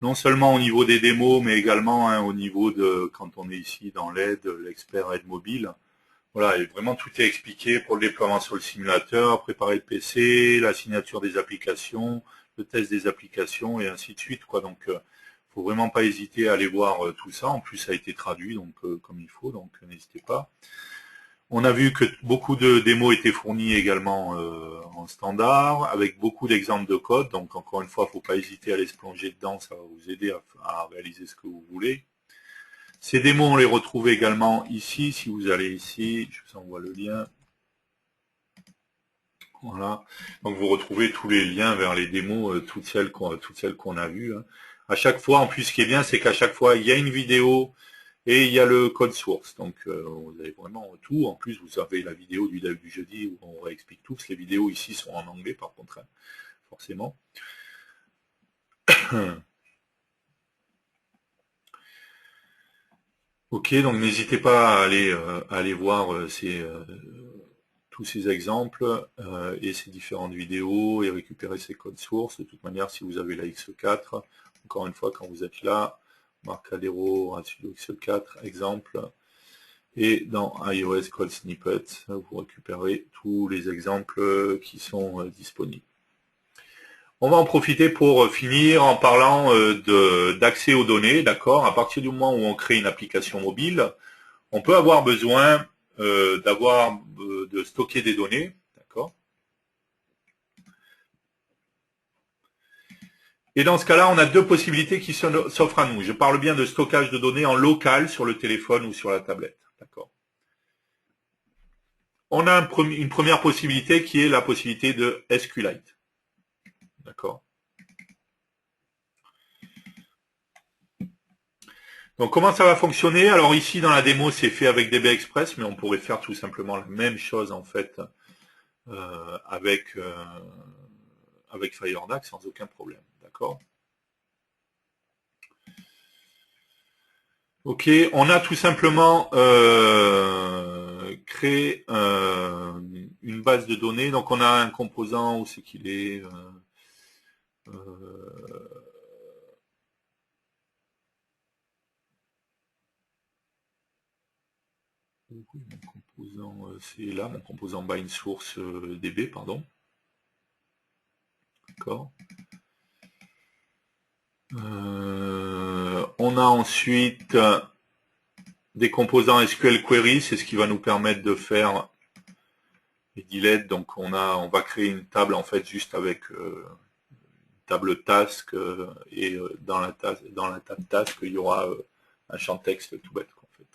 non seulement au niveau des démos, mais également au niveau de, quand on est ici dans l'aide, l'expert aide mobile. Voilà, et vraiment tout est expliqué pour le déploiement sur le simulateur, préparer le PC, la signature des applications, le test des applications et ainsi de suite, quoi. Donc, faut vraiment pas hésiter à aller voir tout ça. En plus, ça a été traduit, donc comme il faut, donc n'hésitez pas. On a vu que beaucoup de démos étaient fournies également en standard, avec beaucoup d'exemples de code. Donc encore une fois, faut pas hésiter à aller se plonger dedans, ça va vous aider à réaliser ce que vous voulez. Ces démos, on les retrouve également ici. Si vous allez ici, je vous envoie le lien. Voilà. Donc vous retrouvez tous les liens vers les démos, toutes celles qu'on a vues. Hein. À chaque fois, en plus, ce qui est bien, c'est qu'à chaque fois, il y a une vidéo et il y a le code source. Donc vous avez vraiment tout. En plus, vous avez la vidéo du dev du jeudi où on réexplique tout. Les vidéos ici sont en anglais, par contre, hein, forcément. Ok, donc n'hésitez pas à aller voir tous ces exemples et ces différentes vidéos et récupérer ces codes sources. De toute manière, si vous avez la X4, encore une fois, quand vous êtes là, Marcadero, Ratio X4, exemple, et dans iOS Code Snippet, vous récupérez tous les exemples qui sont disponibles. On va en profiter pour finir en parlant d'accès aux données, d'accord. À partir du moment où on crée une application mobile, on peut avoir besoin de stocker des données, d'accord. Et dans ce cas-là, on a deux possibilités qui s'offrent à nous. Je parle bien de stockage de données en local sur le téléphone ou sur la tablette, d'accord. On a une première possibilité qui est la possibilité de SQLite, d'accord. Donc comment ça va fonctionner? Alors ici dans la démo c'est fait avec DB Express, mais on pourrait faire tout simplement la même chose en fait avec FireDAC sans aucun problème, d'accord. Ok, on a tout simplement créé une base de données. Donc on a un composant, où c'est qu'il est, oui, mon composant, c'est là, mon composant bind source DB, pardon. D'accord. On a ensuite des composants SQL Query, c'est ce qui va nous permettre de faire les deletes. Donc on va créer une table en fait juste avec une table task et dans la table task il y aura un champ texte tout bête en fait.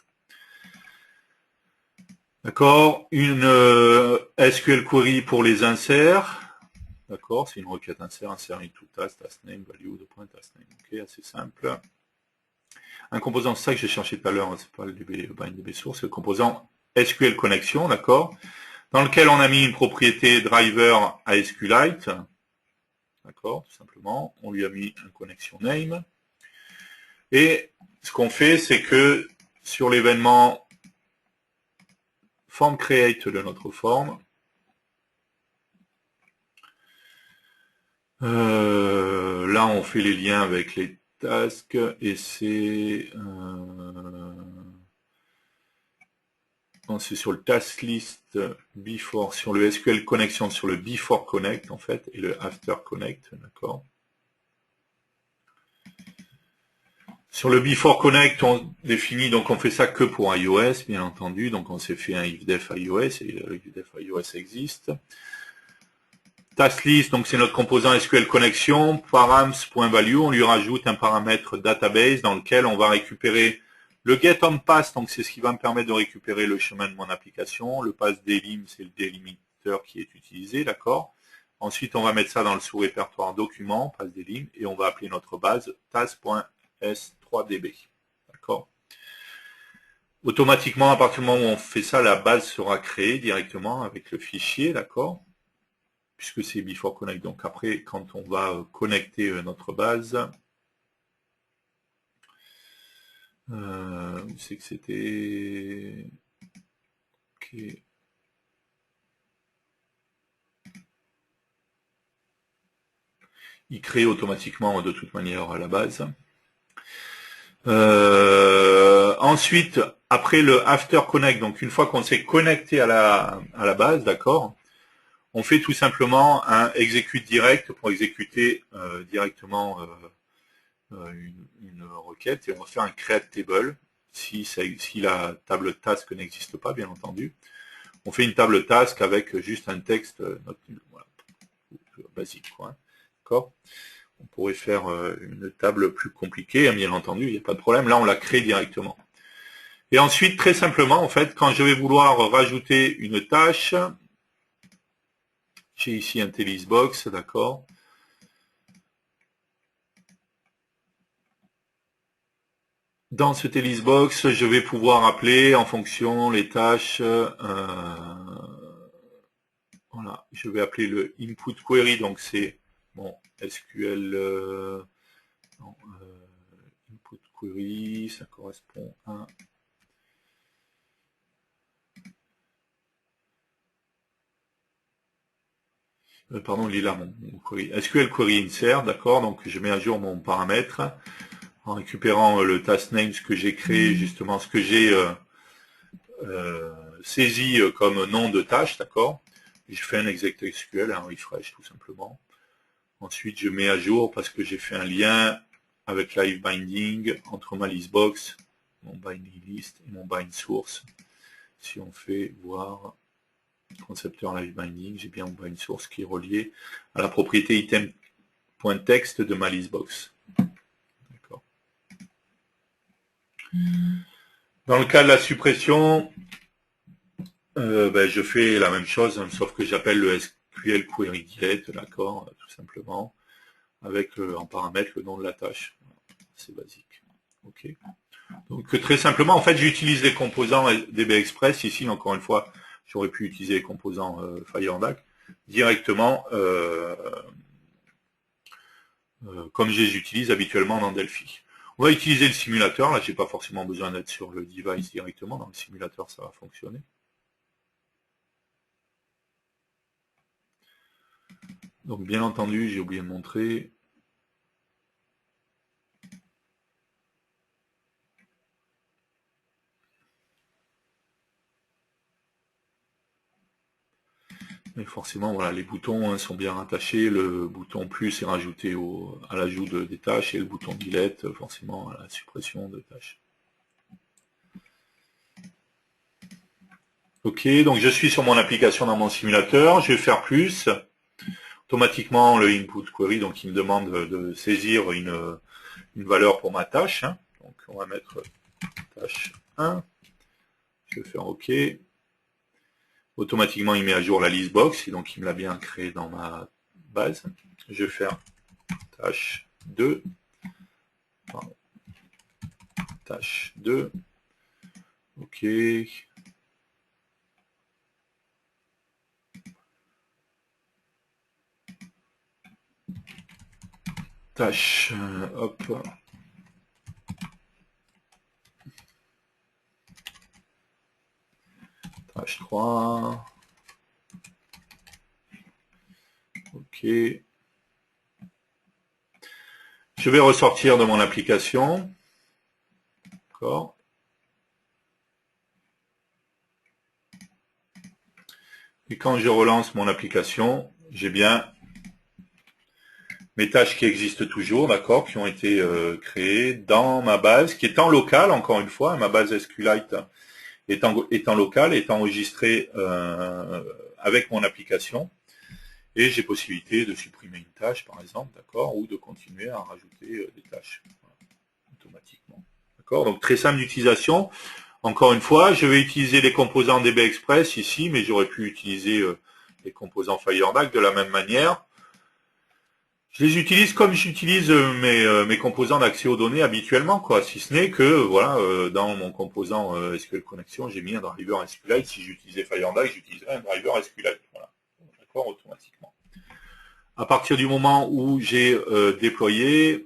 D'accord, une SQL Query pour les inserts. D'accord, c'est une requête insert into task name value de point task name. Ok, assez simple. Un composant, c'est ça que j'ai cherché tout à l'heure, c'est pas le DB source, c'est le composant SQL connection, d'accord, dans lequel on a mis une propriété driver à SQLite, d'accord, tout simplement, on lui a mis un connection name, et ce qu'on fait, c'est que sur l'événement form create de notre forme, là on fait les liens avec les tasks, et c'est sur le task list before, sur le SQL connection, sur le before connect en fait, et le after connect, d'accord. Sur le before connect, on définit, donc on fait ça que pour iOS, bien entendu, donc on s'est fait un ifdef iOS, et le ifdef iOS existe. Task list, donc c'est notre composant SQL connection, params.value, on lui rajoute un paramètre database dans lequel on va récupérer le get on pass, donc c'est ce qui va me permettre de récupérer le chemin de mon application. Le pass delim, c'est le délimiteur qui est utilisé, d'accord. Ensuite, on va mettre ça dans le sous-répertoire document, pass delim, et on va appeler notre base task.s3db, d'accord. Automatiquement, à partir du moment où on fait ça, la base sera créée directement avec le fichier, d'accord, puisque c'est before connect. Donc après, quand on va connecter notre base, où c'est que c'était... Ok. il crée automatiquement de toute manière à la base. Ensuite, après le after connect, donc une fois qu'on s'est connecté à la base, d'accord, on fait tout simplement un execute direct pour exécuter directement une requête, et on va faire un create table si la table task n'existe pas, bien entendu. On fait une table task avec juste un texte voilà, basique, quoi. D'accord. On pourrait faire une table plus compliquée, bien entendu, il n'y a pas de problème. Là, on la crée directement. Et ensuite, très simplement, en fait, quand je vais vouloir rajouter une tâche, j'ai ici un TLisBox, d'accord. Dans ce TLisBox, je vais pouvoir appeler en fonction les tâches. Voilà, je vais appeler le input query, donc c'est bon SQL non, input query, ça correspond à pardon, il est là mon query. SQL query insert, d'accord, donc je mets à jour mon paramètre en récupérant le task name, ce que j'ai créé, justement ce que j'ai saisi comme nom de tâche, d'accord. Je fais un exec SQL, un refresh tout simplement. Ensuite, je mets à jour parce que j'ai fait un lien avec live binding entre ma listbox, mon binding list et mon bind source. Si on fait voir concepteur live binding, j'ai bien mon bind source qui est relié à la propriété item.text de ma listbox. D'accord. Dans le cas de la suppression, je fais la même chose, hein, sauf que j'appelle le SQL query get, d'accord, tout simplement, avec en paramètre le nom de la tâche. C'est basique. Ok. Donc très simplement, en fait, j'utilise les composants DB Express. Ici, encore une fois, j'aurais pu utiliser les composants FireDAC directement comme je les utilise habituellement dans Delphi. On va utiliser le simulateur. Là, j'ai pas forcément besoin d'être sur le device directement. Dans le simulateur, ça va fonctionner. Donc, bien entendu, j'ai oublié de montrer. Mais forcément, voilà, les boutons sont bien rattachés. Le bouton plus est rajouté à l'ajout des tâches et le bouton delete, forcément, à la suppression de tâches. Ok, donc je suis sur mon application dans mon simulateur. Je vais faire plus. Automatiquement, le input query, donc il me demande de saisir une valeur pour ma tâche. Hein. Donc on va mettre tâche 1. Je vais faire OK. Automatiquement, il met à jour la listbox, et donc il me l'a bien créé dans ma base. Je vais faire tâche 2. Pardon. Tâche 2. OK. Tâche, hop. Tâche 3. OK. Je vais ressortir de mon application. D'accord. Et quand je relance mon application, j'ai bien mes tâches qui existent toujours, d'accord, qui ont été créées dans ma base, qui est en local, encore une fois, ma base SQLite étant locale, est enregistrée avec mon application, et j'ai possibilité de supprimer une tâche, par exemple, d'accord, ou de continuer à rajouter des tâches, voilà, automatiquement. D'accord, donc très simple d'utilisation. Encore une fois, je vais utiliser les composants DB Express ici, mais j'aurais pu utiliser les composants FireDAC de la même manière. Je les utilise comme j'utilise mes composants d'accès aux données habituellement, quoi. Si ce n'est que, voilà, dans mon composant SQL Connection, j'ai mis un driver SQLite. Si j'utilisais FireDAC, j'utiliserais un driver SQLite. Voilà. D'accord, automatiquement. À partir du moment où j'ai déployé,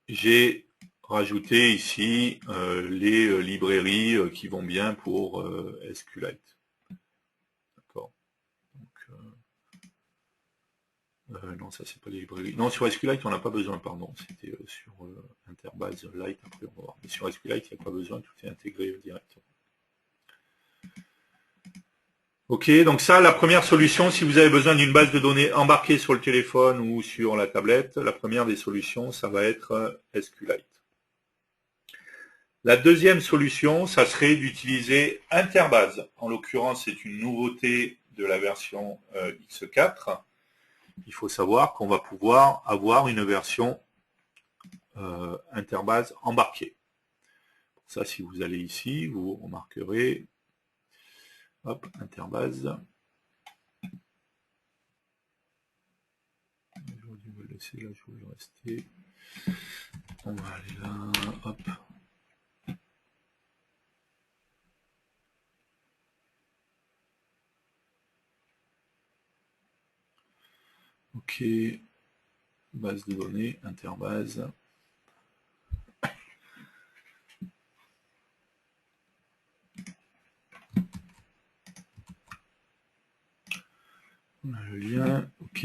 j'ai rajouté ici les librairies qui vont bien pour SQLite. D'accord. Donc, Non, ça c'est pas les librairies. Non, sur SQLite, on n'a pas besoin, pardon. C'était sur Interbase Lite, après on va voir. Mais sur SQLite, il n'y a pas besoin, tout est intégré directement. Ok, donc ça, la première solution, si vous avez besoin d'une base de données embarquée sur le téléphone ou sur la tablette, la première des solutions, ça va être SQLite. La deuxième solution, ça serait d'utiliser Interbase. En l'occurrence, c'est une nouveauté de la version X4. Il faut savoir qu'on va pouvoir avoir une version Interbase embarquée. Pour ça, si vous allez ici, vous remarquerez, hop, Interbase. J'aurais dû me laisser là, je voulais rester. On va aller là, hop. Ok, base de données, Interbase. On a le lien, ok.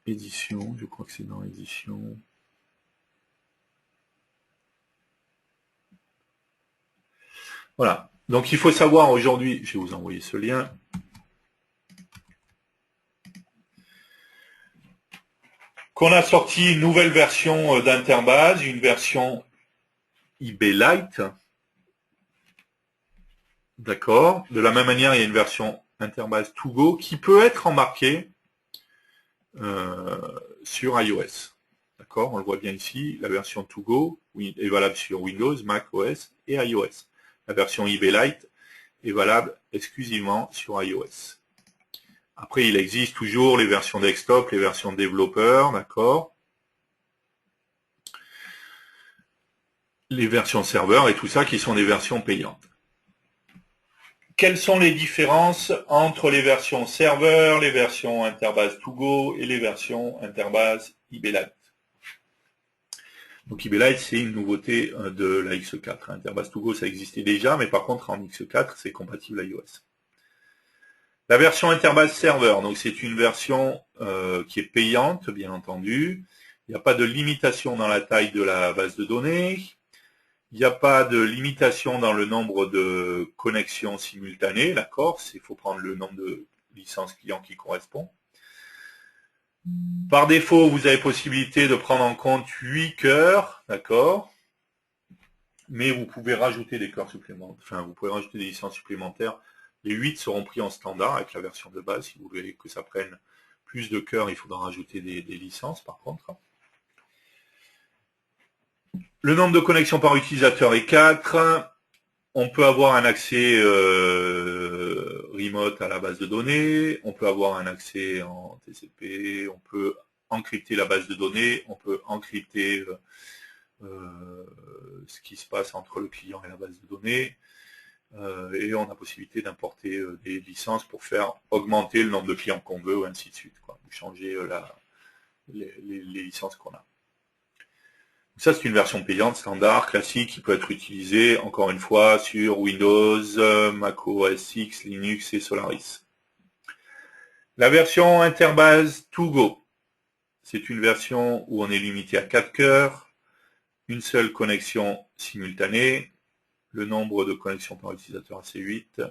Édition, je crois que c'est dans édition. Voilà. Donc il faut savoir aujourd'hui, je vais vous envoyer ce lien. Qu'on a sorti une nouvelle version d'Interbase, une version IB Lite. D'accord. De la même manière, il y a une version Interbase To Go qui peut être embarquée sur iOS. D'accord. On le voit bien ici. La version To Go est valable sur Windows, Mac OS et iOS. La version IB Lite est valable exclusivement sur iOS. Après, il existe toujours les versions desktop, les versions développeurs, d'accord. Les versions serveurs et tout ça qui sont des versions payantes. Quelles sont les différences entre les versions serveurs, les versions Interbase To Go et les versions Interbase IB Lite? Donc IB Lite, c'est une nouveauté de la X4. Interbase To Go, ça existait déjà, mais par contre, en X4, c'est compatible à iOS. La version Interbase Server, donc c'est une version qui est payante, bien entendu. Il n'y a pas de limitation dans la taille de la base de données. Il n'y a pas de limitation dans le nombre de connexions simultanées, d'accord? Il faut prendre le nombre de licences clients qui correspond. Par défaut, vous avez possibilité de prendre en compte 8 cœurs, d'accord? Mais vous pouvez rajouter des cœurs supplémentaires, enfin, vous pouvez rajouter des licences supplémentaires. Les 8 seront pris en standard avec la version de base. Si vous voulez que ça prenne plus de cœurs, il faudra rajouter des licences, par contre. Le nombre de connexions par utilisateur est 4. On peut avoir un accès remote à la base de données, on peut avoir un accès en TCP, on peut encrypter la base de données, on peut encrypter ce qui se passe entre le client et la base de données, et on a possibilité d'importer des licences pour faire augmenter le nombre de clients qu'on veut, ou ainsi de suite, quoi, ou changer les licences qu'on a. Ça, c'est une version payante standard, classique, qui peut être utilisée, encore une fois, sur Windows, Mac OS X, Linux et Solaris. La version Interbase To Go, c'est une version où on est limité à 4 cœurs, une seule connexion simultanée, le nombre de connexions par utilisateur c'est 8,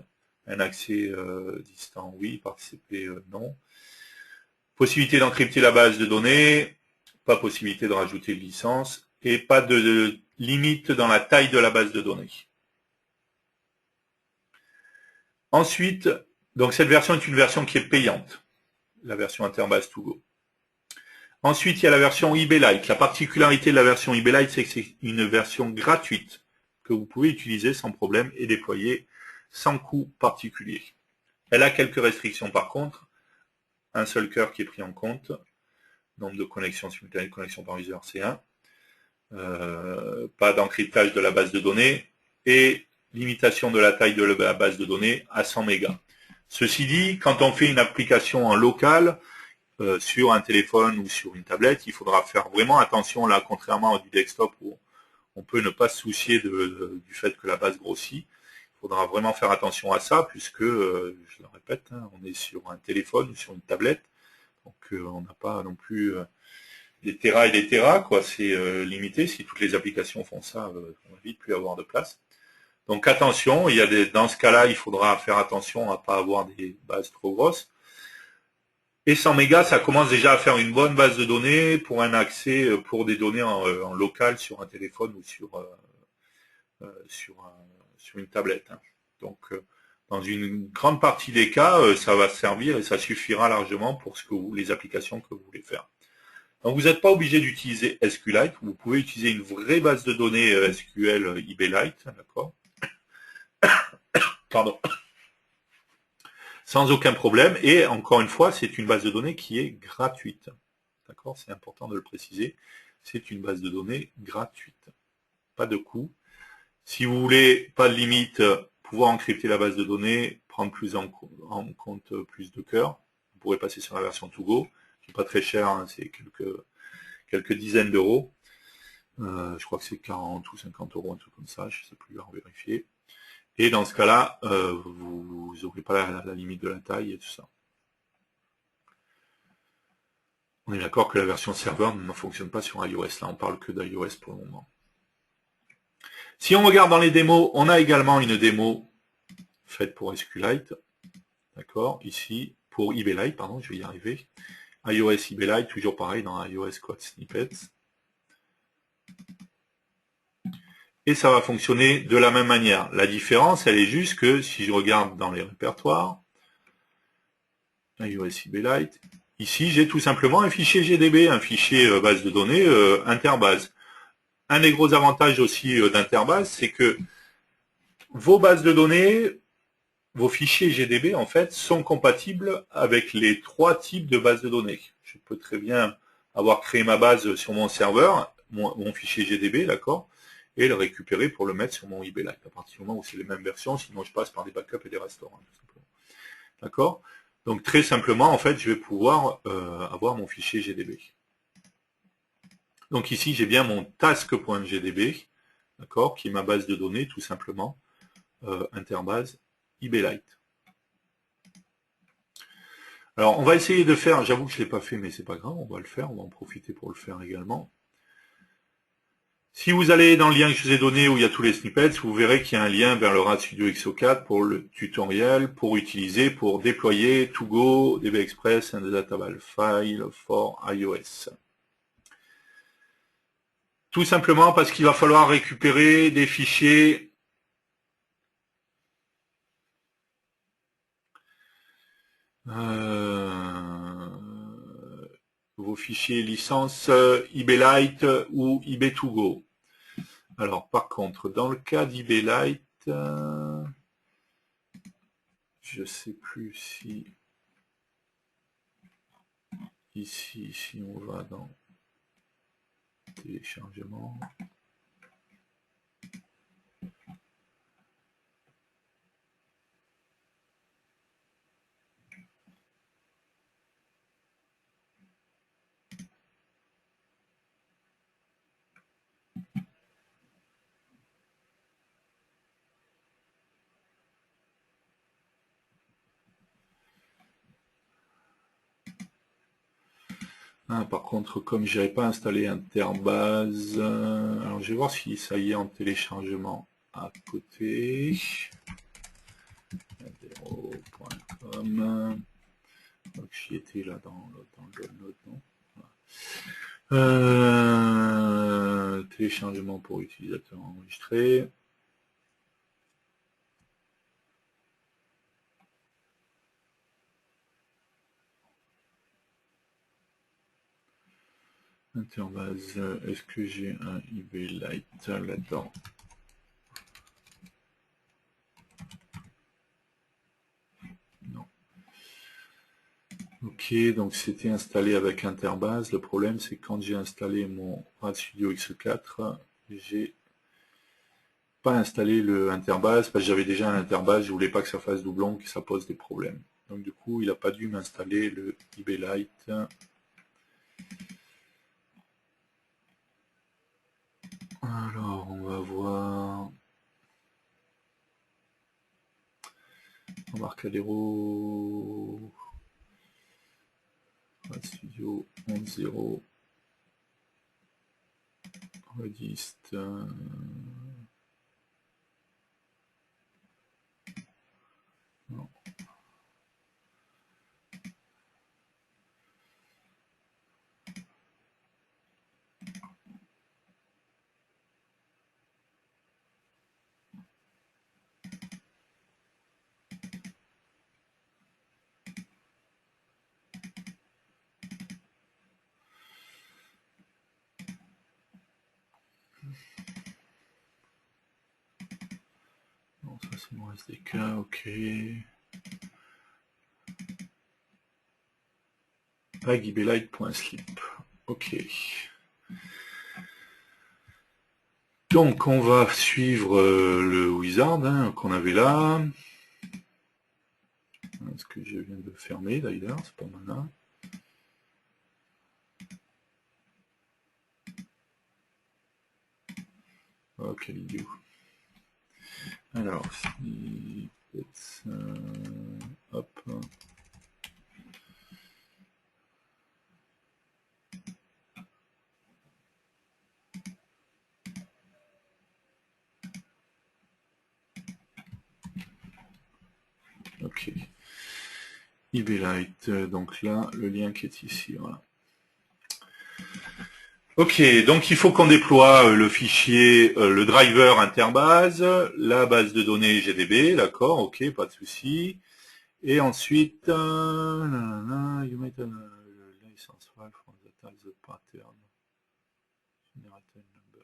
un accès distant oui, par TCP non. Possibilité d'encrypter la base de données, pas possibilité de rajouter de licence, et pas de limite dans la taille de la base de données. Ensuite, donc cette version est une version qui est payante, la version Interbase To Go. Ensuite, il y a la version IB Lite. La particularité de la version IB Lite, c'est que c'est une version gratuite que vous pouvez utiliser sans problème et déployer sans coût particulier. Elle a quelques restrictions par contre. Un seul cœur qui est pris en compte. Nombre de connexions simultanées, de connexions par user, c'est 1. Pas d'encryptage de la base de données et limitation de la taille de la base de données à 100 mégas. Ceci dit, quand on fait une application en local sur un téléphone ou sur une tablette, il faudra faire vraiment attention là, contrairement à du desktop où on peut ne pas se soucier du fait que la base grossit. Il faudra vraiment faire attention à ça, puisque, je le répète, hein, on est sur un téléphone ou sur une tablette, donc on n'a pas non plus des terras et des terras, quoi. C'est limité. Si toutes les applications font ça, on va vite plus avoir de place. Donc attention, dans ce cas-là, il faudra faire attention à pas avoir des bases trop grosses. Et 100 mégas, ça commence déjà à faire une bonne base de données pour un accès pour des données en local sur un téléphone ou sur une tablette, hein. Donc, dans une grande partie des cas, ça va servir et ça suffira largement pour les applications que vous voulez faire. Donc, vous n'êtes pas obligé d'utiliser SQLite. Vous pouvez utiliser une vraie base de données SQL eBayLite, d'accord? Pardon. Sans aucun problème. Et encore une fois, c'est une base de données qui est gratuite. D'accord? C'est important de le préciser. C'est une base de données gratuite. Pas de coût. Si vous voulez, pas de limite, pouvoir encrypter la base de données, prendre plus en compte plus de cœur, vous pourrez passer sur la version to go. C'est pas très cher, hein, c'est quelques dizaines d'euros. Je crois que c'est 40 ou 50 euros, un truc comme ça, je ne sais plus, à vérifier. Et dans ce cas-là, vous n'aurez pas la limite de la taille et tout ça. On est d'accord que la version serveur ne fonctionne pas sur iOS. Là, on parle que d'iOS pour le moment. Si on regarde dans les démos, on a également une démo faite pour SQLite. D'accord, ici, pour eBayLite, pardon, je vais y arriver. iOS eBayLite, toujours pareil dans iOS Code Snippets. Et ça va fonctionner de la même manière. La différence, elle est juste que si je regarde dans les répertoires, iOS eBayLite, ici, j'ai tout simplement un fichier GDB, un fichier base de données interbase. Un des gros avantages aussi d'interbase, c'est que vos bases de données, vos fichiers GDB, en fait, sont compatibles avec les 3 types de bases de données. Je peux très bien avoir créé ma base sur mon serveur, mon fichier GDB, d'accord, et le récupérer pour le mettre sur mon eBayLite, à partir du moment où c'est les mêmes versions, sinon je passe par des backups et des restores, hein, tout simplement. D'accord? Donc très simplement, en fait, je vais pouvoir avoir mon fichier GDB. Donc ici, j'ai bien mon task.gdb, d'accord, qui est ma base de données, tout simplement, interbase eBayLite. Alors, on va essayer de faire, j'avoue que je ne l'ai pas fait, mais c'est pas grave, on va le faire, on va en profiter pour le faire également. Si vous allez dans le lien que je vous ai donné où il y a tous les snippets, vous verrez qu'il y a un lien vers le RAD Studio XO4 pour le tutoriel, pour déployer ToGo, DB Express and the Database File for iOS. Tout simplement parce qu'il va falloir récupérer des fichiers vos fichiers licences eBayLite ou eBay2Go. Alors par contre, dans le cas d'eBayLite, je ne sais plus si ici, si on va dans téléchargement, par contre, comme je n'avais pas installé Interbase, alors je vais voir si ça y est en téléchargement à côté. Adero.com. Donc j'y étais là dans le download, non, téléchargement pour utilisateur enregistré. Interbase, est-ce que j'ai un eBayLite là-dedans? Non. Ok, donc c'était installé avec Interbase. Le problème, c'est que quand j'ai installé mon RAD Studio XO4, j'ai pas installé le Interbase parce que j'avais déjà un Interbase. Je voulais pas que ça fasse doublon, que ça pose des problèmes. Donc du coup, il n'a pas dû m'installer le eBayLite. Alors, on va voir Embarcadero Studio 11.0 Redist. Non. Non, ça c'est mon SDK, ok. Ibelight.slip. Ok. Donc on va suivre le wizard qu'on avait là. Ce que je viens de fermer d'ailleurs, c'est pas mal là. Ok, idiot. Alors, si hop. Ok. Ibelight, donc là, le lien qui est ici, voilà. Ok, donc il faut qu'on déploie le fichier, le driver interbase, la base de données GDB, d'accord, ok, pas de souci. Et ensuite, you made a license file from the pattern. Generated number.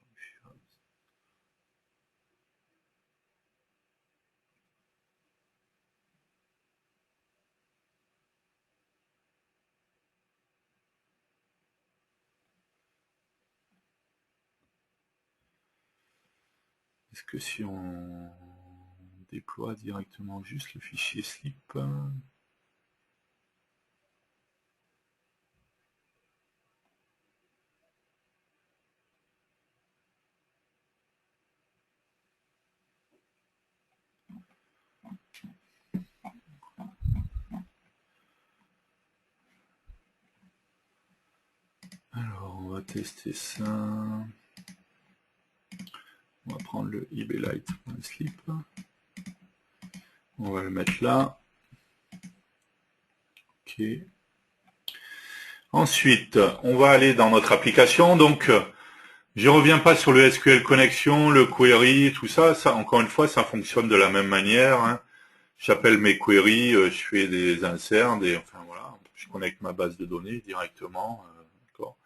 Est-ce que si on déploie directement juste le fichier slip, alors on va tester ça. On va prendre le ibelight.slip. On va le mettre là. Ok. Ensuite, on va aller dans notre application. Donc, je reviens pas sur le SQL connexion, le query, tout ça. Ça, encore une fois, ça fonctionne de la même manière. J'appelle mes queries, je fais des inserts, enfin voilà, je connecte ma base de données directement. D'accord.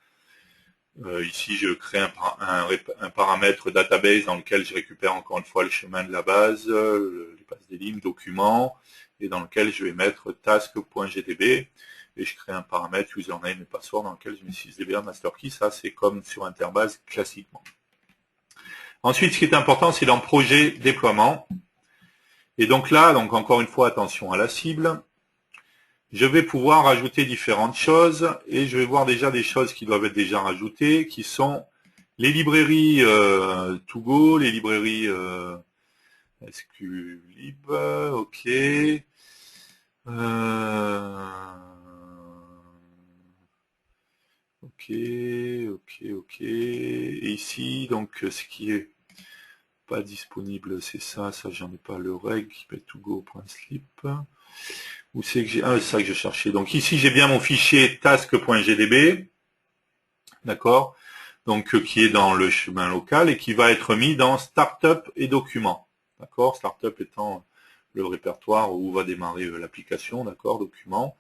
Ici, je crée un paramètre database dans lequel je récupère encore une fois le chemin de la base, les bases des lignes, documents, et dans lequel je vais mettre task.gdb, et je crée un paramètre username et password dans lequel je mets 6dba master key. Ça, c'est comme sur Interbase classiquement. Ensuite, ce qui est important, c'est dans projet déploiement. Et donc là, donc encore une fois, attention à la cible. Je vais pouvoir rajouter différentes choses et je vais voir déjà des choses qui doivent être déjà rajoutées, qui sont les librairies to go, les librairies SQLib, ok. Ok, ok. Et ici, donc, ce qui est pas disponible, c'est ça j'en ai pas, le reg qui peut être togo.slip. Où c'est que j'ai... Ah, c'est ça que je cherchais. Donc ici, j'ai bien mon fichier task.gdb, d'accord, donc qui est dans le chemin local et qui va être mis dans Startup et Documents, d'accord, Startup étant le répertoire où va démarrer l'application, d'accord, Documents,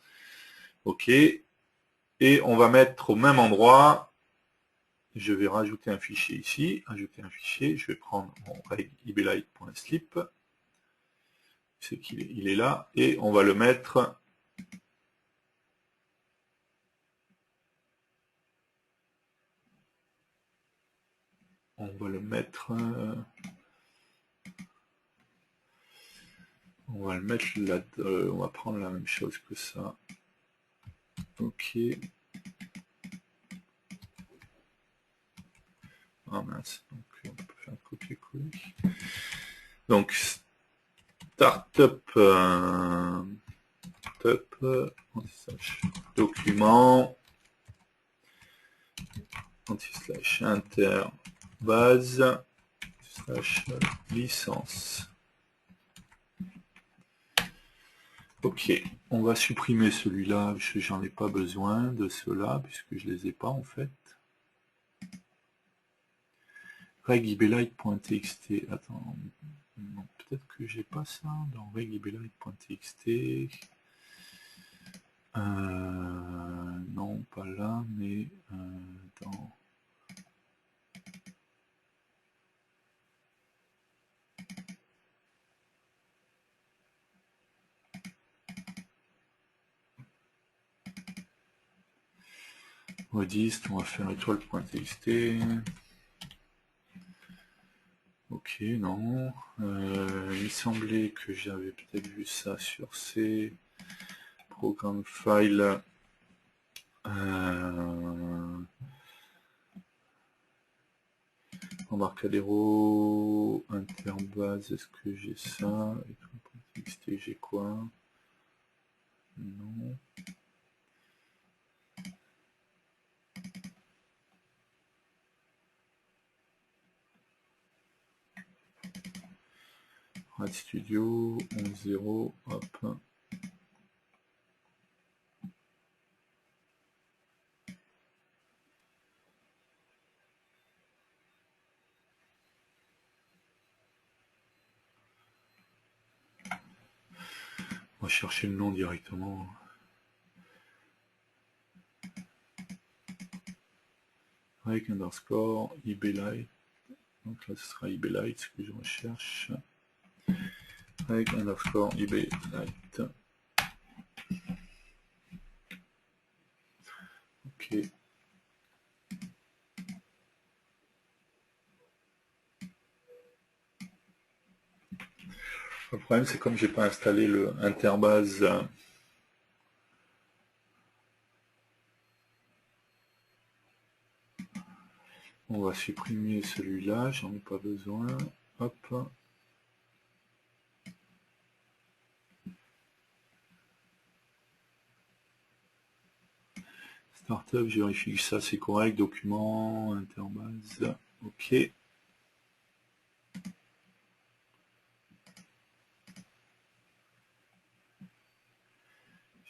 ok, et on va mettre au même endroit, je vais rajouter un fichier ici, ajouter un fichier, je vais prendre mon reg ibelight.slip, c'est qu'il est là, et on va le mettre... On va le mettre là, on va prendre la même chose que ça. Ok. Ah mince, donc Donc, startup, document, anti/slash inter base slash licence. Ok, on va supprimer celui-là, parce que j'en ai pas besoin de ceux-là, puisque je les ai pas en fait. regibelite.txt, attends, peut-être que j'ai pas ça dans regibelite.txt. Non, pas là, mais dans... Modiste, on va faire étoile.txt. Ok, non. Il me semblait que j'avais peut-être vu ça sur ces programmes file. Embarcadero, interbase, est-ce que j'ai ça? Étoile.txt, j'ai quoi? Non. Rad Studio, 11.0, hop. On va chercher le nom directement. Avec underscore, eBaylight. Donc là, ce sera eBaylight, ce que je recherche. Avec underscore eBaylight. Ok. Le problème, c'est comme j'ai pas installé le interbase. On va supprimer celui-là, j'en ai pas besoin. Hop. Startup, je vérifie que ça c'est correct. Document, interbase. Ok.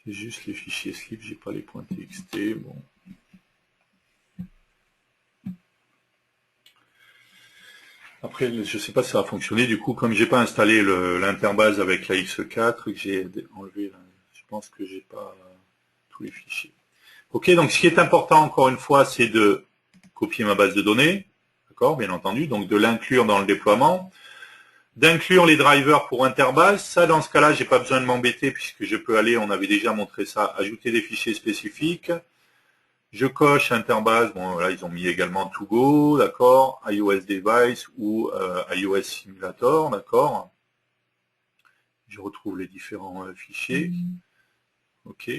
J'ai juste les fichiers slip, j'ai pas les points .txt. Bon. Après, je sais pas si ça va fonctionner. Du coup, comme j'ai pas installé l'interbase avec la X4, que j'ai enlevé, je pense que j'ai pas tous les fichiers. Ok, donc ce qui est important, encore une fois, c'est de copier ma base de données, d'accord, bien entendu, donc de l'inclure dans le déploiement, d'inclure les drivers pour interbase. Ça, dans ce cas-là, j'ai pas besoin de m'embêter puisque je peux aller, on avait déjà montré ça, ajouter des fichiers spécifiques. Je coche interbase, bon là ils ont mis également to go, d'accord, iOS device ou iOS simulator, d'accord. Je retrouve les différents fichiers. Ok.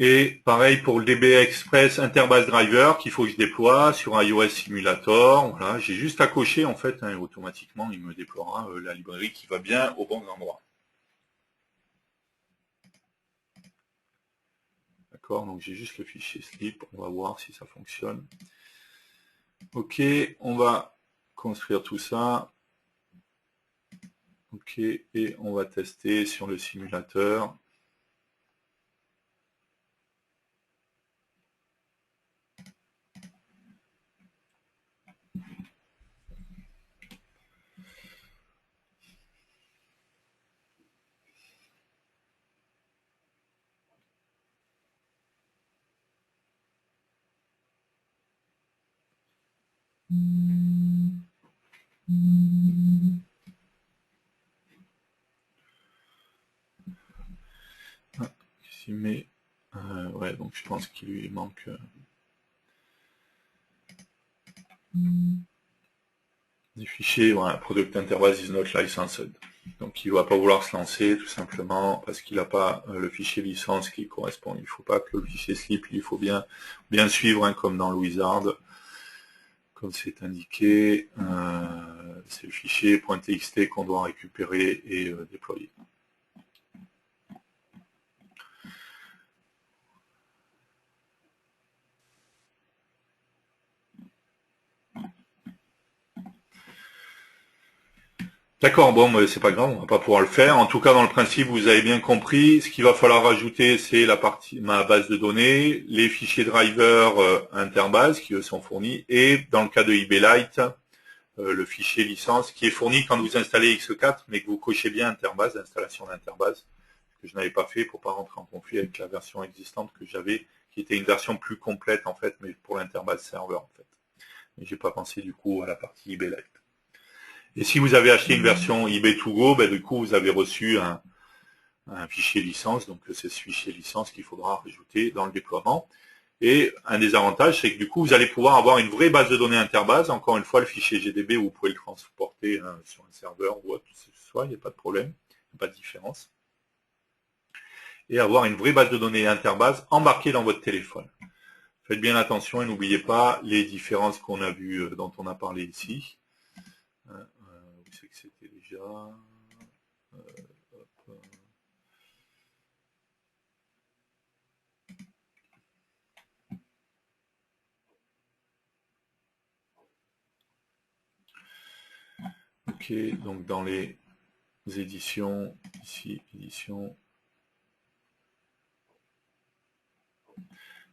Et pareil pour le DB Express Interbase Driver qu'il faut que je déploie sur iOS Simulator. Voilà, j'ai juste à cocher en fait, hein, automatiquement il me déploiera la librairie qui va bien au bon endroit. D'accord, donc j'ai juste le fichier slip, on va voir si ça fonctionne. Ok, on va construire tout ça. Ok, et on va tester sur le simulateur. Ici, mais ouais, donc je pense qu'il lui manque des fichiers. Voilà, product interface is not licensed. Donc il ne va pas vouloir se lancer tout simplement parce qu'il n'a pas le fichier licence qui correspond. Il ne faut pas que le fichier slip, il faut bien suivre, hein, comme dans le wizard, comme c'est indiqué. c'est le fichier .txt qu'on doit récupérer et déployer. D'accord, bon, mais c'est pas grave, on va pas pouvoir le faire. En tout cas, dans le principe, vous avez bien compris. Ce qu'il va falloir rajouter, c'est ma base de données, les fichiers driver interbase qui eux sont fournis, et dans le cas de eBay Lite, le fichier licence qui est fourni quand vous installez X4, mais que vous cochez bien interbase, installation d'interbase, que je n'avais pas fait pour pas rentrer en conflit avec la version existante que j'avais, qui était une version plus complète en fait, mais pour l'interbase serveur en fait. Mais j'ai pas pensé du coup à la partie eBay Lite. Et si vous avez acheté une version eBay2Go, ben, du coup, vous avez reçu un fichier licence. Donc, c'est ce fichier licence qu'il faudra rajouter dans le déploiement. Et un des avantages, c'est que du coup, vous allez pouvoir avoir une vraie base de données interbase. Encore une fois, le fichier GDB, vous pouvez le transporter sur un serveur ou autre, ce soit, il n'y a pas de problème, il n'y a pas de différence. Et avoir une vraie base de données interbase embarquée dans votre téléphone. Faites bien attention et n'oubliez pas les différences qu'on a vues, dont on a parlé ici. Où c'est que c'était déjà Ok, donc dans les éditions, ici, édition,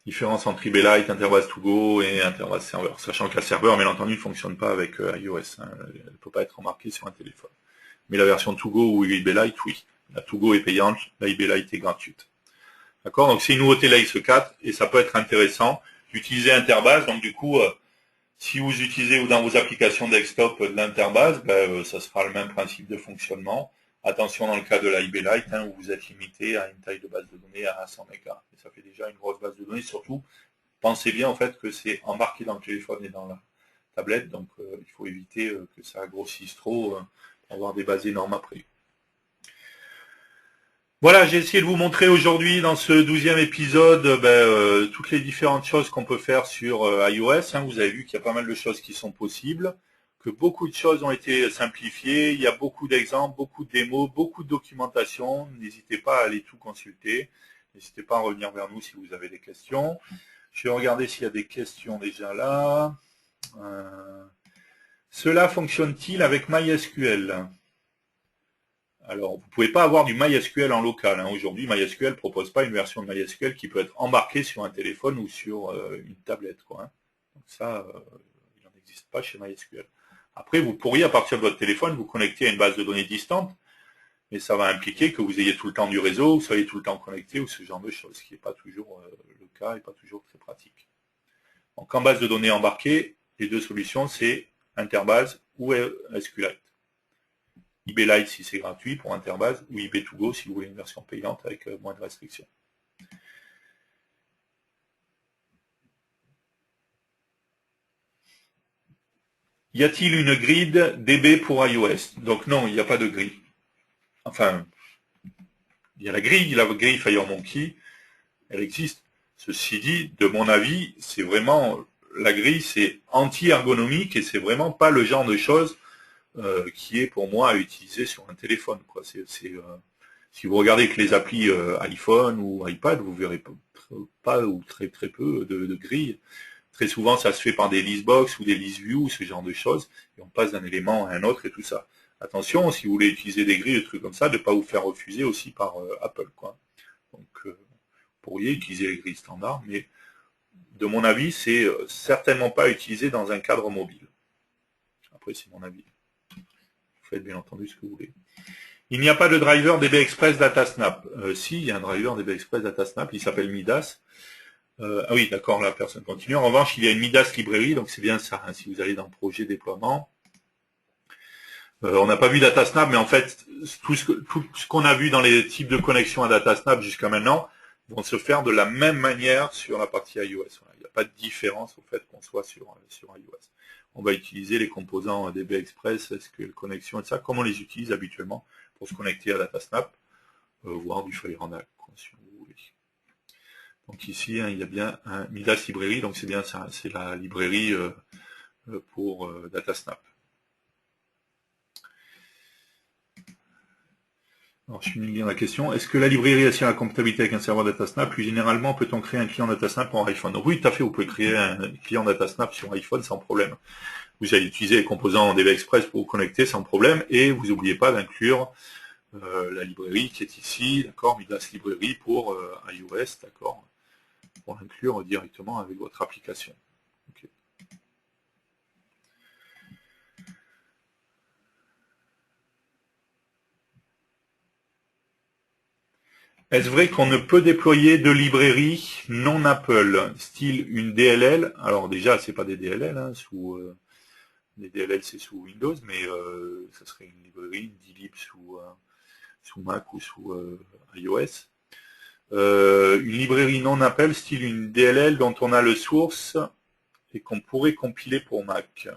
différence entre eBay Lite, Interbase to go et Interbase serveur, sachant que la serveur, bien entendu, ne fonctionne pas avec iOS, hein, elle ne peut pas être remarquée sur un téléphone. Mais la version to go ou eBay Lite, oui. La to go est payante, la eBay Lite est gratuite. D'accord, donc c'est une nouveauté la X4 et ça peut être intéressant d'utiliser Interbase, donc du coup, si vous utilisez dans vos applications desktop de l'interbase, ça sera le même principe de fonctionnement. Attention dans le cas de la eBay Lite, où vous êtes limité à une taille de base de données à 100 mégas. Et ça fait déjà une grosse base de données. Surtout, pensez bien en fait que c'est embarqué dans le téléphone et dans la tablette, donc il faut éviter que ça grossisse trop pour avoir des bases énormes après. Voilà, j'ai essayé de vous montrer aujourd'hui dans ce 12e épisode toutes les différentes choses qu'on peut faire sur iOS. Vous avez vu qu'il y a pas mal de choses qui sont possibles, que beaucoup de choses ont été simplifiées. Il y a beaucoup d'exemples, beaucoup de démos, beaucoup de documentation. N'hésitez pas à aller tout consulter. N'hésitez pas à revenir vers nous si vous avez des questions. Je vais regarder s'il y a des questions déjà là. Cela fonctionne-t-il avec MySQL ? Alors, vous ne pouvez pas avoir du MySQL en local. Aujourd'hui, MySQL ne propose pas une version de MySQL qui peut être embarquée sur un téléphone ou sur une tablette. Donc ça, il n'en existe pas chez MySQL. Après, vous pourriez, à partir de votre téléphone, vous connecter à une base de données distante, mais ça va impliquer que vous ayez tout le temps du réseau, que vous soyez tout le temps connecté ou ce genre de choses, ce qui n'est pas toujours le cas et pas toujours très pratique. Donc, en base de données embarquée, les deux solutions, c'est Interbase ou SQLite. eBay Lite si c'est gratuit pour Interbase, ou eBay2Go si vous voulez une version payante avec moins de restrictions. Y a-t-il une grid DB pour iOS? Donc non, il n'y a pas de grille. Enfin, il y a la grille FireMonkey, elle existe. Ceci dit, de mon avis, c'est vraiment, la grille c'est anti-ergonomique et c'est vraiment pas le genre de choses qui est pour moi à utiliser sur un téléphone. Si vous regardez que les applis iPhone ou iPad, vous verrez pas ou très très peu de grilles. Très souvent, ça se fait par des listbox ou des listview, ce genre de choses, et on passe d'un élément à un autre et tout ça. Attention, si vous voulez utiliser des grilles, des trucs comme ça, de ne pas vous faire refuser aussi par Apple, quoi. Donc, vous pourriez utiliser les grilles standards, mais de mon avis, c'est certainement pas utilisé dans un cadre mobile. Après, c'est mon avis. Vous faites bien entendu ce que vous voulez. Il n'y a pas de driver DB Express Datasnap. Si, il y a un driver DB Express Datasnap, il s'appelle Midas. Ah oui, d'accord, la personne continue. En revanche, il y a une Midas librairie, donc c'est bien ça. Si vous allez dans le projet déploiement, on n'a pas vu Datasnap, mais en fait, tout ce qu'on a vu dans les types de connexions à Datasnap jusqu'à maintenant vont se faire de la même manière sur la partie iOS. Il n'y a pas de différence au fait qu'on soit sur iOS. On va utiliser les composants DB Express, SQL Connexion et ça, comme on les utilise habituellement pour se connecter à Datasnap, voire du FireNAC, si vous voulez. Donc ici, il y a bien un Midas librairie, donc c'est bien ça, c'est la librairie pour Datasnap. Alors, je finis de lire la question. Est-ce que la librairie assure la compatibilité avec un serveur DataSnap? Plus généralement, peut-on créer un client DataSnap pour iPhone? Oui, tout à fait, vous pouvez créer un client DataSnap sur iPhone sans problème. Vous allez utiliser les composants DB Express pour vous connecter sans problème, et vous n'oubliez pas d'inclure la librairie qui est ici, d'accord, Midas Librairie pour iOS, d'accord, pour l'inclure directement avec votre application. Okay. Est-ce vrai qu'on ne peut déployer de librairie non Apple, style une DLL? Alors déjà, c'est pas des DLL, hein, des DLL c'est sous Windows, mais ça serait une librairie, une DLib sous Mac ou sous iOS. Une librairie non Apple, style une DLL dont on a le source et qu'on pourrait compiler pour Mac.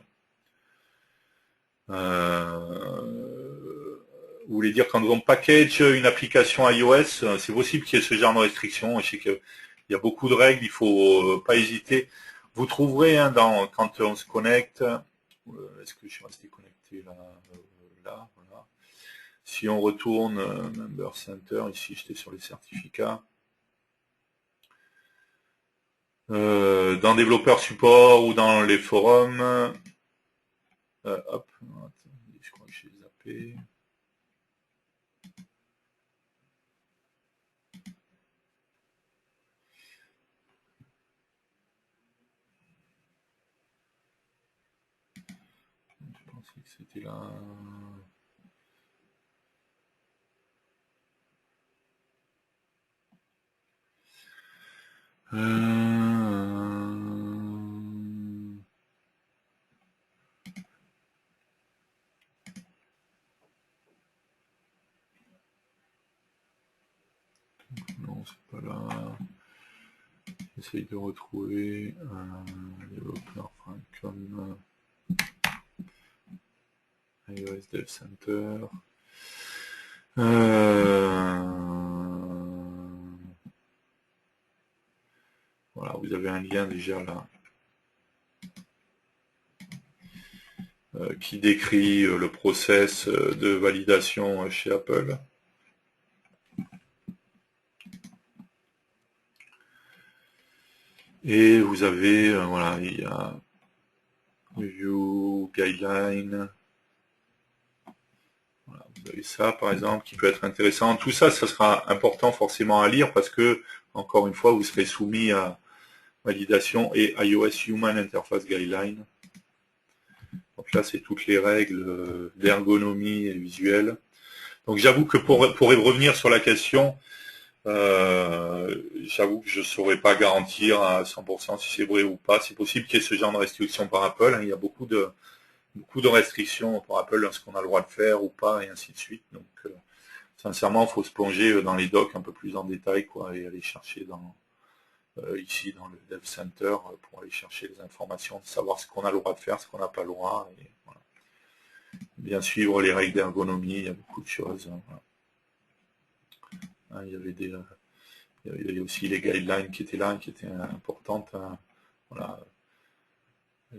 Vous voulez dire quand on package une application iOS, c'est possible qu'il y ait ce genre de restrictions. Je sais qu'il y a beaucoup de règles, il faut pas hésiter. Vous trouverez hein, quand on se connecte, est-ce que je suis resté connecté là, voilà. Si on retourne Member Center, ici j'étais sur les certificats. Dans développeur support ou dans les forums, hop, attendez, je crois que j'ai zappé. Je pensais que c'était là. Non, c'est pas là. J'essaye de retrouver un développeur comme iOS Dev Center. Voilà, vous avez un lien déjà là qui décrit le process de validation chez Apple. Et vous avez, voilà, il y a Review, Guideline. Voilà, vous avez ça, par exemple, qui peut être intéressant. Tout ça, ça sera important forcément à lire parce que, encore une fois, vous serez soumis à validation et iOS Human Interface Guideline. Donc là, c'est toutes les règles d'ergonomie et visuelle. Donc j'avoue que pour revenir sur la question, j'avoue que je ne saurais pas garantir à 100% si c'est vrai ou pas. C'est possible qu'il y ait ce genre de restrictions par Apple. Hein. Il y a beaucoup de restrictions par Apple dans ce qu'on a le droit de faire ou pas, et ainsi de suite. Donc sincèrement, il faut se plonger dans les docs un peu plus en détail, quoi, et aller chercher ici dans le Dev Center pour aller chercher les informations, de savoir ce qu'on a le droit de faire, ce qu'on n'a pas le droit. Et, voilà. Bien suivre les règles d'ergonomie, il y a beaucoup de choses. Voilà. Hein, il y avait aussi les guidelines qui étaient là, qui étaient importantes. Hein. Voilà.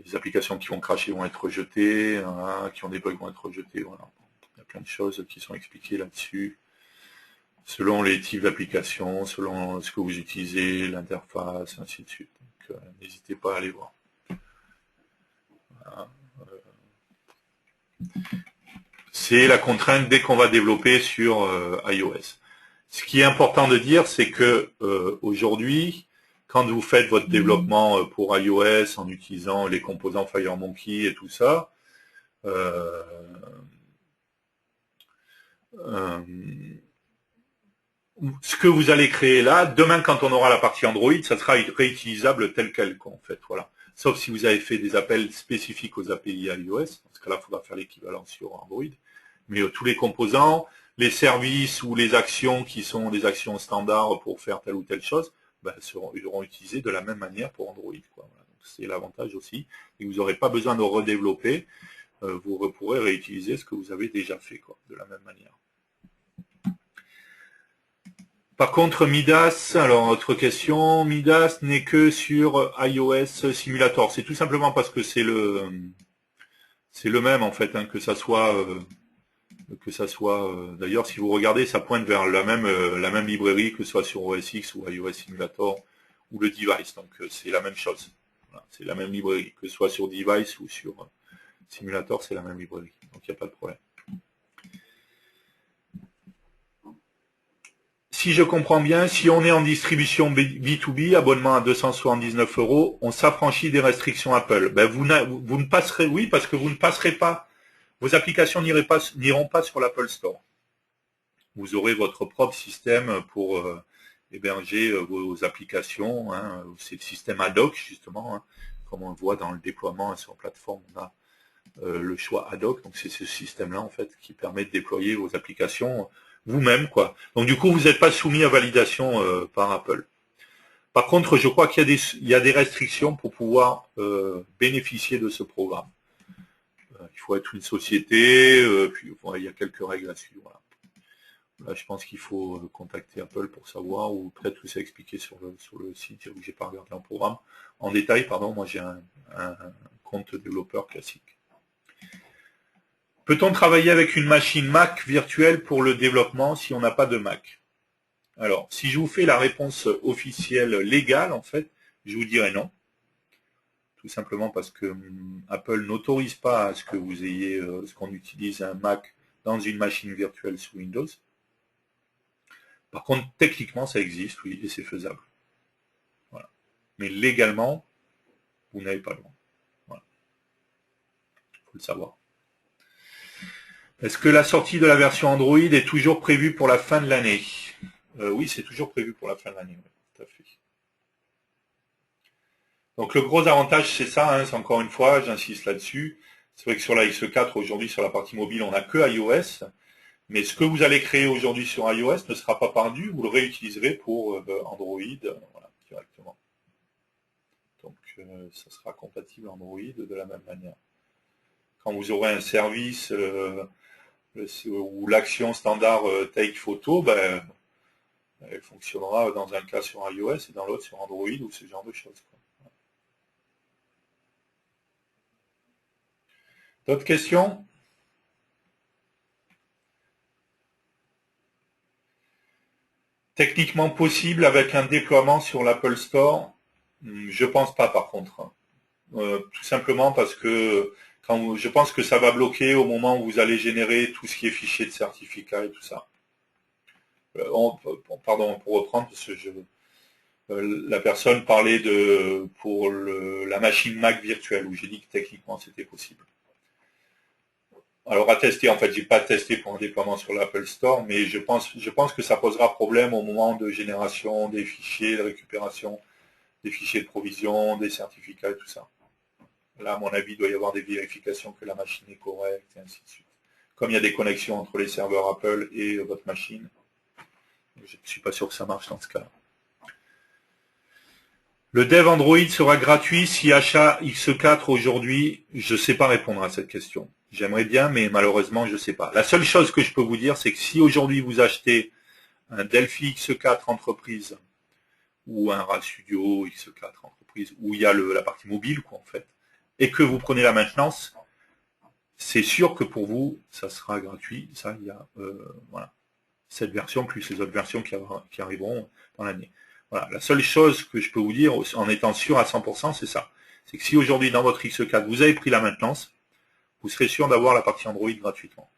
Les applications qui vont cracher vont être rejetées, hein, qui ont des bugs vont être rejetées. Voilà. Il y a plein de choses qui sont expliquées là-dessus. Selon les types d'applications, selon ce que vous utilisez, l'interface, ainsi de suite. Donc, n'hésitez pas à aller voir. Voilà. C'est la contrainte dès qu'on va développer sur iOS. Ce qui est important de dire, c'est que aujourd'hui, quand vous faites votre développement pour iOS en utilisant les composants FireMonkey et tout ça, ce que vous allez créer là, demain quand on aura la partie Android, ça sera réutilisable tel quel, quoi, en fait, voilà. Sauf si vous avez fait des appels spécifiques aux API iOS, dans ce cas-là, il faudra faire l'équivalent sur Android. Mais tous les composants, les services ou les actions qui sont des actions standards pour faire telle ou telle chose, ben, seront utilisés de la même manière pour Android, quoi. Voilà. C'est l'avantage aussi. Et vous n'aurez pas besoin de redévelopper, vous pourrez réutiliser ce que vous avez déjà fait, quoi, de la même manière. Par contre, Midas, alors autre question, Midas n'est que sur iOS Simulator. C'est tout simplement parce que c'est le même en fait, hein, que ça soit que ça soit... D'ailleurs, si vous regardez, ça pointe vers la même librairie, que ce soit sur OS X ou iOS Simulator ou le device. Donc, c'est la même chose. Voilà, c'est la même librairie, que ce soit sur device ou sur Simulator, c'est la même librairie. Donc, il n'y a pas de problème. Si je comprends bien, si on est en distribution B2B, abonnement à 279 €, on s'affranchit des restrictions Apple. Ben vous ne passerez, oui, parce que vous ne passerez pas, vos applications n'iront pas sur l'Apple Store. Vous aurez votre propre système pour héberger vos applications. Hein. C'est le système ad hoc, justement, hein. Comme on le voit dans le déploiement sur plateforme, on a le choix ad hoc. Donc c'est ce système-là, en fait, qui permet de déployer vos applications vous-même, quoi. Donc du coup, vous n'êtes pas soumis à validation par Apple. Par contre, je crois qu'il y a des restrictions pour pouvoir bénéficier de ce programme. Il faut être une société, puis voilà, il y a quelques règles à suivre. Voilà. Là, je pense qu'il faut contacter Apple pour savoir, ou peut-être que c'est expliqué sur le site, où j'ai pas regardé en programme. En détail, pardon, moi j'ai un compte développeur classique. Peut-on travailler avec une machine Mac virtuelle pour le développement si on n'a pas de Mac? Alors, si je vous fais la réponse officielle légale, en fait, je vous dirais non. Tout simplement parce que Apple n'autorise pas à ce que vous ayez, ce qu'on utilise un Mac dans une machine virtuelle sous Windows. Par contre, techniquement, ça existe, oui, et c'est faisable. Voilà. Mais légalement, vous n'avez pas le droit. Voilà. Il faut le savoir. Est-ce que la sortie de la version Android est toujours prévue pour la fin de l'année? Oui, c'est toujours prévu pour la fin de l'année. Oui, tout à fait. Donc le gros avantage, c'est ça, hein, c'est encore une fois, j'insiste là-dessus. C'est vrai que sur la X4, aujourd'hui, sur la partie mobile, on n'a que iOS. Mais ce que vous allez créer aujourd'hui sur iOS ne sera pas perdu, vous le réutiliserez pour Android, voilà, directement. Donc ça sera compatible Android de la même manière. Quand vous aurez un service où l'action standard take photo, ben, elle fonctionnera dans un cas sur iOS et dans l'autre sur Android ou ce genre de choses. D'autres questions? Techniquement possible avec un déploiement sur l'Apple Store? Je pense pas par contre. Tout simplement parce que je pense que ça va bloquer au moment où vous allez générer tout ce qui est fichier de certificat et tout ça. Pardon, pour reprendre, parce que la personne parlait pour la machine Mac virtuelle, où j'ai dit que techniquement c'était possible. Alors à tester, en fait, j'ai pas testé pour un déploiement sur l'Apple Store, mais je pense que ça posera problème au moment de génération des fichiers, de récupération des fichiers de provision, des certificats et tout ça. Là, à mon avis, il doit y avoir des vérifications que la machine est correcte, et ainsi de suite. Comme il y a des connexions entre les serveurs Apple et votre machine, je ne suis pas sûr que ça marche dans ce cas-là. Le dev Android sera gratuit si achat X4 aujourd'hui? Je ne sais pas répondre à cette question. J'aimerais bien, mais malheureusement, je ne sais pas. La seule chose que je peux vous dire, c'est que si aujourd'hui vous achetez un Delphi X4 entreprise ou un RAL Studio X4 entreprise, où il y a la partie mobile, quoi, en fait, et que vous prenez la maintenance, c'est sûr que pour vous, ça sera gratuit. Ça, il y a voilà, cette version plus les autres versions qui arriveront dans l'année. Voilà. La seule chose que je peux vous dire, en étant sûr à 100%, c'est ça. C'est que si aujourd'hui, dans votre X4, vous avez pris la maintenance, vous serez sûr d'avoir la partie Android gratuitement.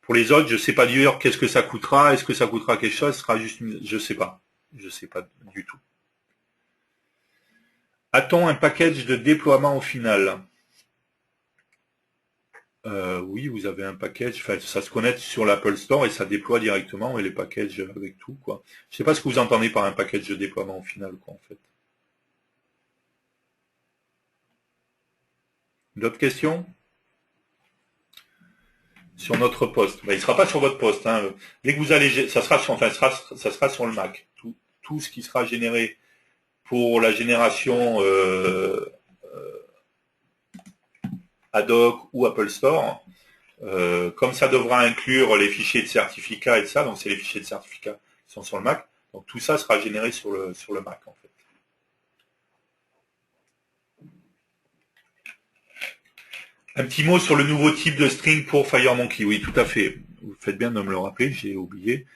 Pour les autres, je ne sais pas d'ailleurs qu'est-ce que ça coûtera. Est-ce que ça coûtera quelque chose? Ce sera juste je ne sais pas. Je ne sais pas du tout. A-t-on un package de déploiement au final? Oui, vous avez un package, enfin, ça se connecte sur l'Apple Store et ça déploie directement et les packages avec tout, quoi. Je sais pas ce que vous entendez par un package de déploiement au final, quoi, en fait. D'autres questions? Sur notre poste. Ben, il ne sera pas sur votre poste, hein. Dès que vous allez, ça sera sur le Mac. Tout ce qui sera généré pour la génération ad hoc ou Apple Store, comme ça devra inclure les fichiers de certificats et de ça, donc c'est les fichiers de certificats qui sont sur le Mac, donc tout ça sera généré sur le Mac, en fait. Un petit mot sur le nouveau type de string pour FireMonkey. Oui, tout à fait. Vous faites bien de me le rappeler, j'ai oublié.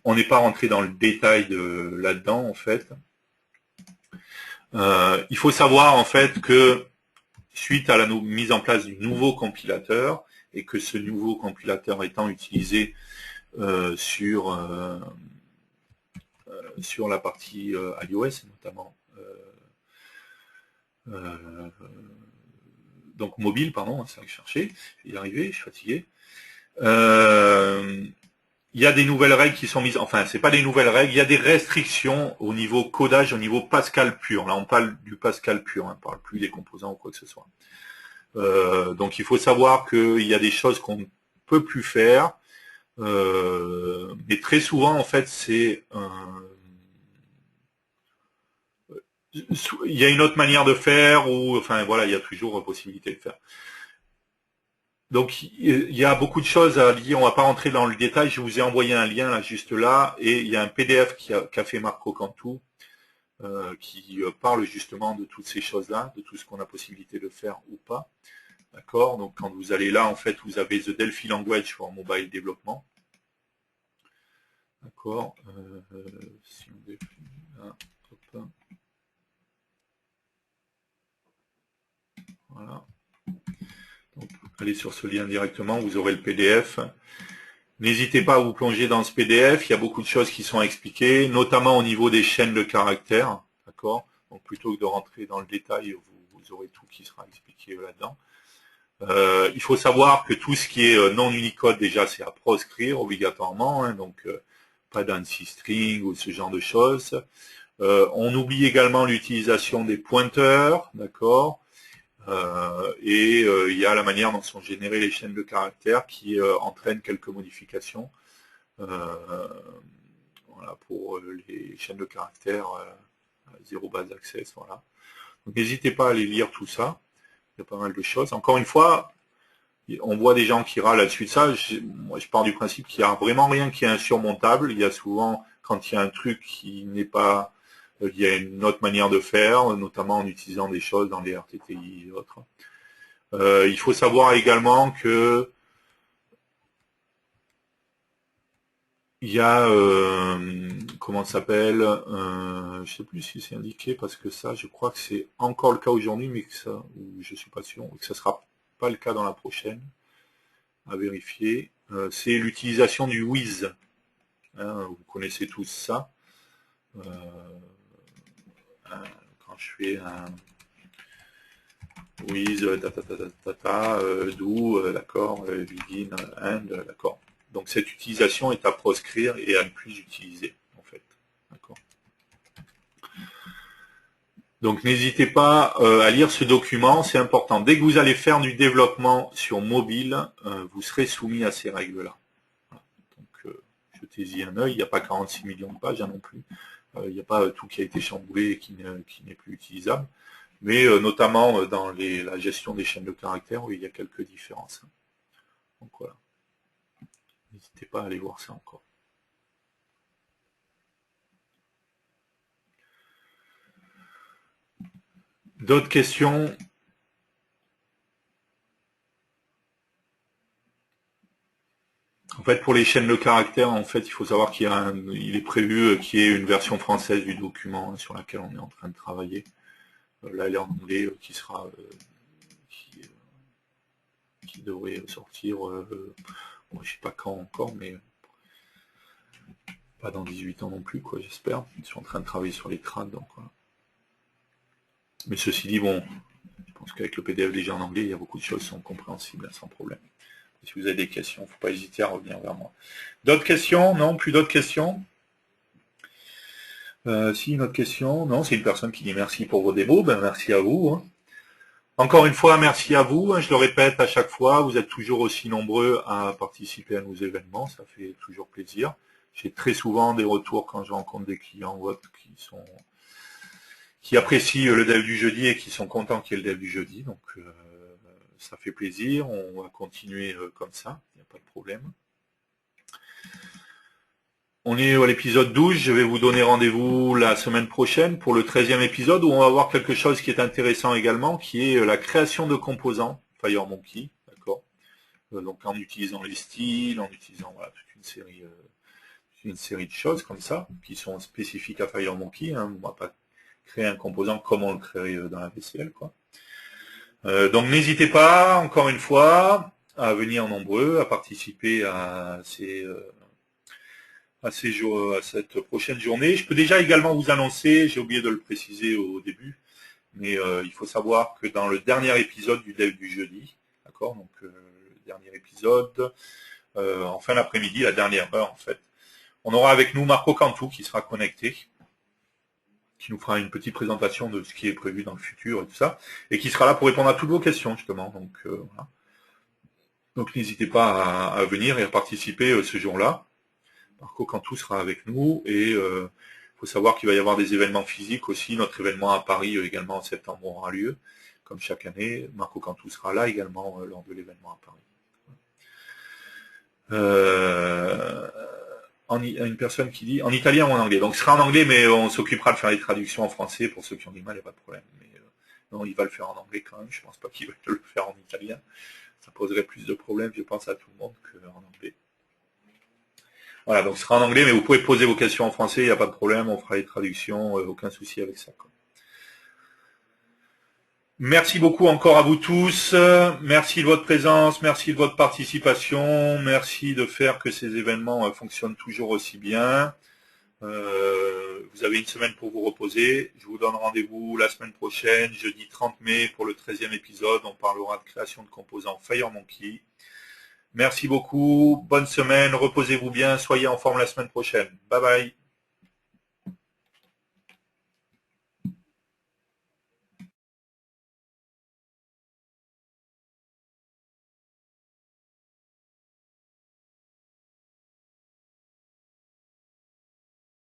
On n'est pas rentré dans le détail de là-dedans, en fait. Il faut savoir, en fait, que suite à la mise en place du nouveau compilateur, et que ce nouveau compilateur étant utilisé sur la partie iOS, notamment, donc mobile, pardon, c'est ça que je cherchais, je vais y arriver, je suis fatigué. Il y a des nouvelles règles qui sont mises, enfin c'est pas des nouvelles règles, il y a des restrictions au niveau codage, au niveau Pascal pur. Là on parle du Pascal pur, on ne parle plus des composants ou quoi que ce soit. Donc il faut savoir qu'il y a des choses qu'on ne peut plus faire, mais très souvent en fait c'est il y a une autre manière de faire, ou enfin voilà, il y a toujours possibilité de faire. Donc il y a beaucoup de choses à lier, on va pas rentrer dans le détail, je vous ai envoyé un lien là juste là, et il y a un PDF qu'a fait Marco Cantu, qui parle justement de toutes ces choses-là, de tout ce qu'on a possibilité de faire ou pas. D'accord. Donc quand vous allez là, en fait, vous avez The Delphi Language for Mobile Development. D'accord. Si on défile, là, hop. Voilà. Donc, allez sur ce lien directement, vous aurez le PDF. N'hésitez pas à vous plonger dans ce PDF, il y a beaucoup de choses qui sont expliquées, notamment au niveau des chaînes de caractères. D'accord. Donc plutôt que de rentrer dans le détail, vous aurez tout qui sera expliqué là-dedans. Il faut savoir que tout ce qui est non Unicode, déjà, c'est à proscrire obligatoirement, hein, donc pas d'ANSI string ou ce genre de choses. On oublie également l'utilisation des pointeurs, d'accord, et il y a la manière dont sont générées les chaînes de caractères qui entraînent quelques modifications. Voilà, pour les chaînes de caractères zéro base access, voilà. Donc n'hésitez pas à aller lire tout ça. Il y a pas mal de choses. Encore une fois, on voit des gens qui râlent là-dessus de ça. Moi, je pars du principe qu'il n'y a vraiment rien qui est insurmontable. Il y a souvent, quand il y a un truc qui n'est pas... il y a une autre manière de faire, notamment en utilisant des choses dans les RTTI et autres. Il faut savoir également que il y a... comment ça s'appelle, je ne sais plus si c'est indiqué, parce que ça, je crois que c'est encore le cas aujourd'hui, mais que ça, ou je suis pas sûr, que ça sera pas le cas dans la prochaine, à vérifier. C'est l'utilisation du Wiz. Hein, vous connaissez tous ça. Quand je fais un Wiz, do, d'accord, begin, end, d'accord. Donc cette utilisation est à proscrire et à ne plus utiliser, en fait. D'accord. Donc n'hésitez pas à lire ce document, c'est important. Dès que vous allez faire du développement sur mobile, vous serez soumis à ces règles-là. Voilà. Donc jetez-y un œil, il n'y a pas 46 millions de pages hein, non plus. Il n'y a pas tout qui a été chamboulé et qui n'est plus utilisable. Mais notamment dans la gestion des chaînes de caractères, oui, il y a quelques différences. Donc voilà. N'hésitez pas à aller voir ça encore. D'autres questions? En fait, pour les chaînes de caractères, en fait, il faut savoir qu'il est prévu qu'il y ait une version française du document hein, sur laquelle on est en train de travailler. Là, elle est en anglais, qui devrait sortir, bon, je sais pas quand encore, mais pas dans 18 ans non plus, quoi, j'espère. Je suis en train de travailler sur les trades, donc voilà. Mais ceci dit, bon, je pense qu'avec le PDF déjà en anglais, il y a beaucoup de choses qui sont compréhensibles, hein, sans problème. Si vous avez des questions, il ne faut pas hésiter à revenir vers moi. D'autres questions? Non, plus d'autres questions? Si, une autre question? Non, c'est une personne qui dit merci pour vos démos. Ben, merci à vous. Hein. Encore une fois, merci à vous. Hein, je le répète à chaque fois, vous êtes toujours aussi nombreux à participer à nos événements. Ça fait toujours plaisir. J'ai très souvent des retours quand je rencontre des clients ou autres qui apprécient le dev du jeudi et qui sont contents qu'il y ait le dev du jeudi. Donc, ça fait plaisir. On va continuer comme ça. Il n'y a pas de problème. On est à l'épisode 12, je vais vous donner rendez-vous la semaine prochaine pour le 13e épisode où on va voir quelque chose qui est intéressant également, qui est la création de composants FireMonkey, d'accord. Donc en utilisant les styles, en utilisant voilà, toute une série de choses comme ça, qui sont spécifiques à FireMonkey, hein. On ne va pas créer un composant comme on le créerait dans la VCL, quoi. Donc n'hésitez pas, encore une fois, à venir nombreux, à participer à cette prochaine journée. Je peux déjà également vous annoncer, j'ai oublié de le préciser au début, mais il faut savoir que dans le dernier épisode du Dev du jeudi, d'accord, donc le dernier épisode, en fin d'après-midi, la dernière heure en fait, on aura avec nous Marco Cantu qui sera connecté, qui nous fera une petite présentation de ce qui est prévu dans le futur et tout ça, et qui sera là pour répondre à toutes vos questions justement. Donc voilà. Donc n'hésitez pas à venir et à participer ce jour-là. Marco Cantu sera avec nous et il faut savoir qu'il va y avoir des événements physiques aussi. Notre événement à Paris également en septembre aura lieu, comme chaque année. Marco Cantu sera là également lors de l'événement à Paris. Une personne qui dit en italien ou en anglais. Donc ce sera en anglais, mais on s'occupera de faire les traductions en français. Pour ceux qui ont du mal, il n'y a pas de problème. Mais non, il va le faire en anglais quand même. Je pense pas qu'il va le faire en italien. Ça poserait plus de problèmes, je pense, à tout le monde qu'en anglais. Voilà, donc ce sera en anglais, mais vous pouvez poser vos questions en français, il n'y a pas de problème, on fera les traductions, aucun souci avec ça, quoi. Merci beaucoup encore à vous tous, merci de votre présence, merci de votre participation, merci de faire que ces événements fonctionnent toujours aussi bien. Vous avez une semaine pour vous reposer, je vous donne rendez-vous la semaine prochaine, jeudi 30 mai pour le 13e épisode, on parlera de création de composants FireMonkey. Merci beaucoup, bonne semaine, reposez-vous bien, soyez en forme la semaine prochaine. Bye bye.